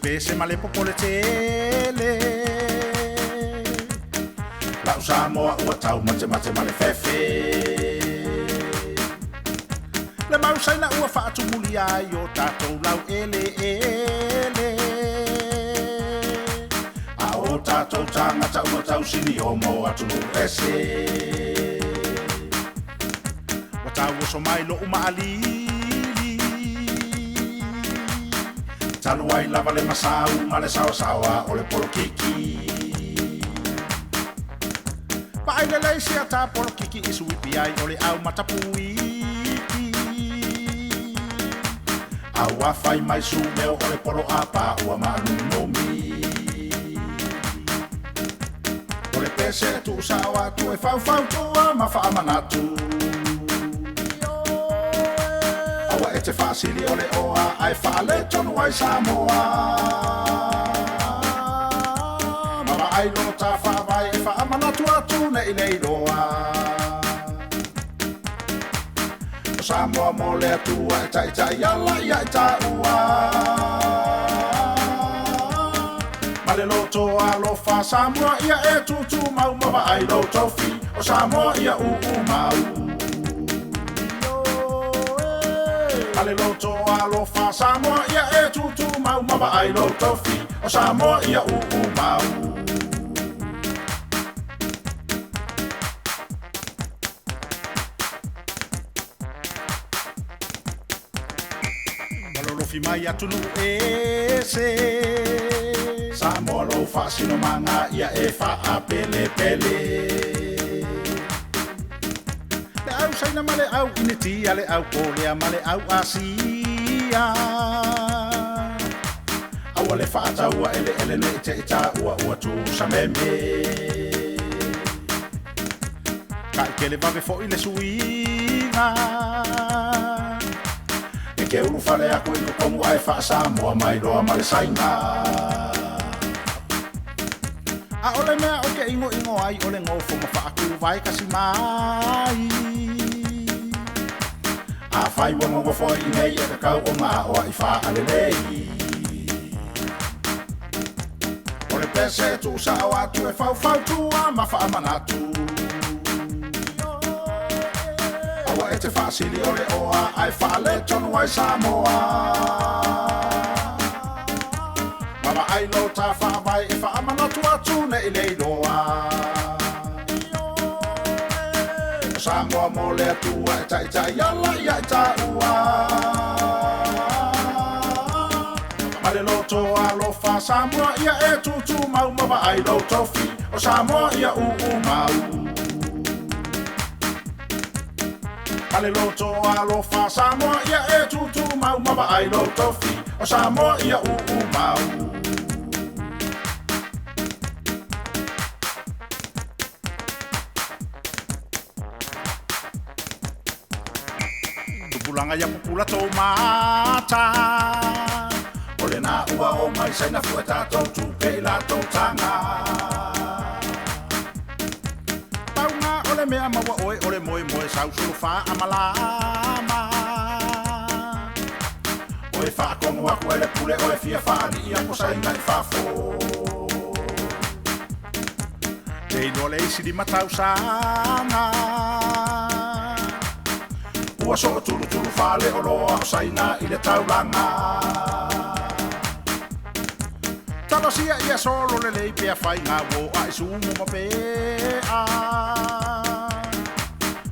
pese male popole tele la Samoa ua tau mate male fefe le mausaina ua whaatumuli ai o tātou lau ele a o tātou tangata ua tau sini o mo atunu ese o tau o so mai lo umaali talu ai lava le masau ma le sawa o le polo kiki pai le leisi a tā polo kiki isu ipi ai o le au matapui au a fai mai su meo o le polo apa ua manu nomi o le pese tu sawa tu e fau tua ma fa amanatu e te whaasili o le oa ai whaale tonu ai Samoa mama ai no ta whaavai e whaamanatu atu nei nei roa o Samoa mo le atua e tai ala ia e ta ua ma le loto a lofa Samoa ia e tutu mau mama ai lo tofi o Samoa ia mau ale loto alofa Samoa ia e tutu mau mama ai lo tofi o Samoa ia mau malolofi mai atunu ese Samoa lo fasino manga ia e fa apele pele saina male au ineti ale au polea male au asia awale fata ua ele ne te ita ua tu sameme kai kele vave fo ile suinga e ke ulu fale aku iko komu ai fa Samoa mai roa male saina a ole mea o ke ingo ai ole ngofo ma fa aku vai kasi mai a fai wongo go foi nei e ka o ma o ai fa ale nei ore pese tu sa o atu e fau tu ma fa manatu awa e te fasili ore o ai fa le tonu ai Samoa mama ai no ta fa vai e fa manatu atu nei nei doa Samoa mo le atua e tai ala ia e ta ua ma le loto alofa Samoa ia e tutu mau mama ai lo tofi o Samoa ia mau ma le loto alofa Samoa ia e tutu mau mama ai lo tofi o Samoa ia mau Pulanga ya pupula tau mata ole na ua o mai saina fueta tau tupe la tau tanga paunga ole mea maua oe ole moe sau sulu fa amalama oe fa komu aku ele pule oe fia fa ni ia ko saina i fafo Tei dole isi di matau sanga ua so tulu fale o loa o saina i le taulanga talosia ia solo le lei pea fai ngā wo ai sumu ma pea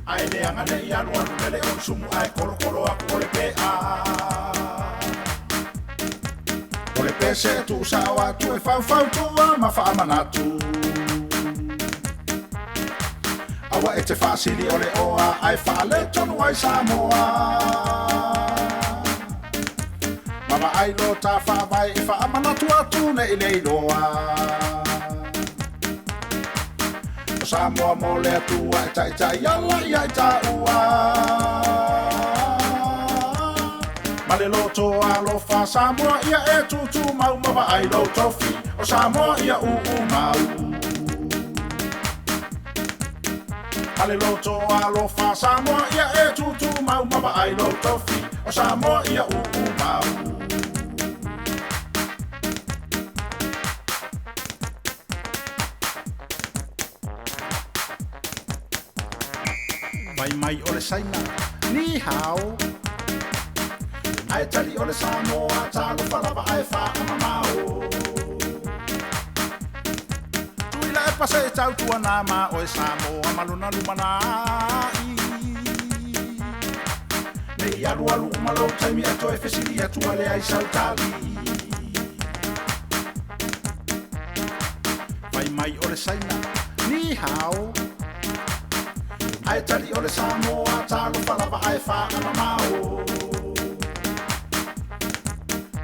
ai le anga le ia lua lele o sumu ai kolo aku o le pea o le pese tu sawa tu e fau tua ma fa amanatu awa e te fasili o le oa ai whaale tonu ai Samoa mama ai lo ta whawai e whaamanatu atu nei nei loa o Samoa mo le atua e tai ala ia e ta ua ma le loto alofa Samoa ia e tutu mau mama ai lo tofi o Samoa ia mau Ale loto alofa Samoa ia e tutu mau mama ai lo tofi o Samoa ia mau Vai mai o le saina, ni hao. Ai tali o le Samoa, talo whalapa ai wha amamao. Tui la e pasa e tau tua nā mā o e Samoa, maluna lumanai. Nei alu alu umalo taimi ato e whesiri atua le ai sautali. Vai mai o le saina, ni hao. Ai tali o le Samoa, talo whalapa ai wha amamao.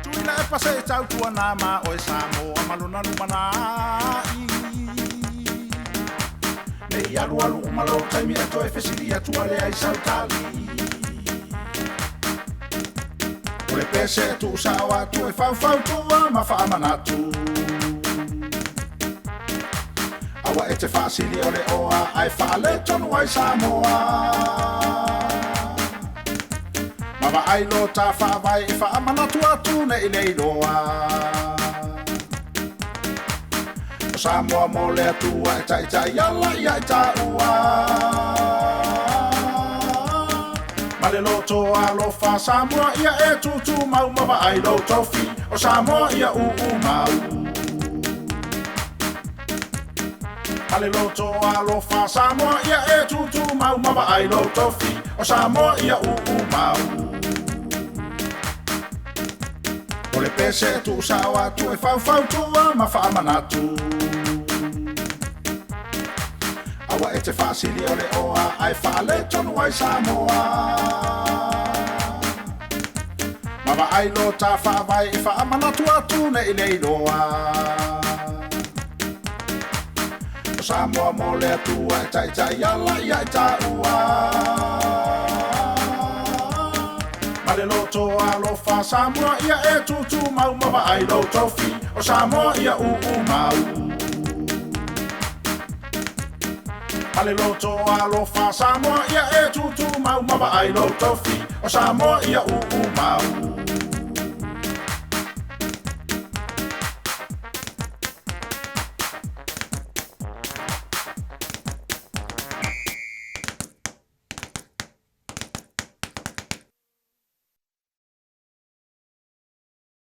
Tui la e pasa e tau tua nā mā o e Samoa, maluna lumanai. Nei alu alu umalo taimi ato e whesiri atua le ai sautali. O le pese e tu usawa tu e whau tua ma whaamanatu. Awa e te whaasili o le oa ai whaale tonu ai Samoa. Mawa ai lo ta whaawai e whaamanatu atu ne i nei loa. O Samoa mo le atua e tai ala ia i ta ua. Male loto alofa Samoa ia e tutu mau mawa ai lo tofi o Samoa ia mau. Male loto alofa Samoa ia e tutu mau mawa ai lo tofi o Samoa ia mau. O le pese tu usawa tu e whau tua ma whaamanatu. Awa e te whaasili o le oa ai whaale tonu ai Samoa. Mawa ai lo ta whaawai e whaamanatu atu ne i nei loa. O Samoa mo le atua e tai ala ia i ta ua. Male loto alofa Samoa ia e tutu mau mawa ai lo tofi o Samoa ia mau. Male loto alofa Samoa ia e tutu mau mawa ai lo tofi o Samoa ia mau.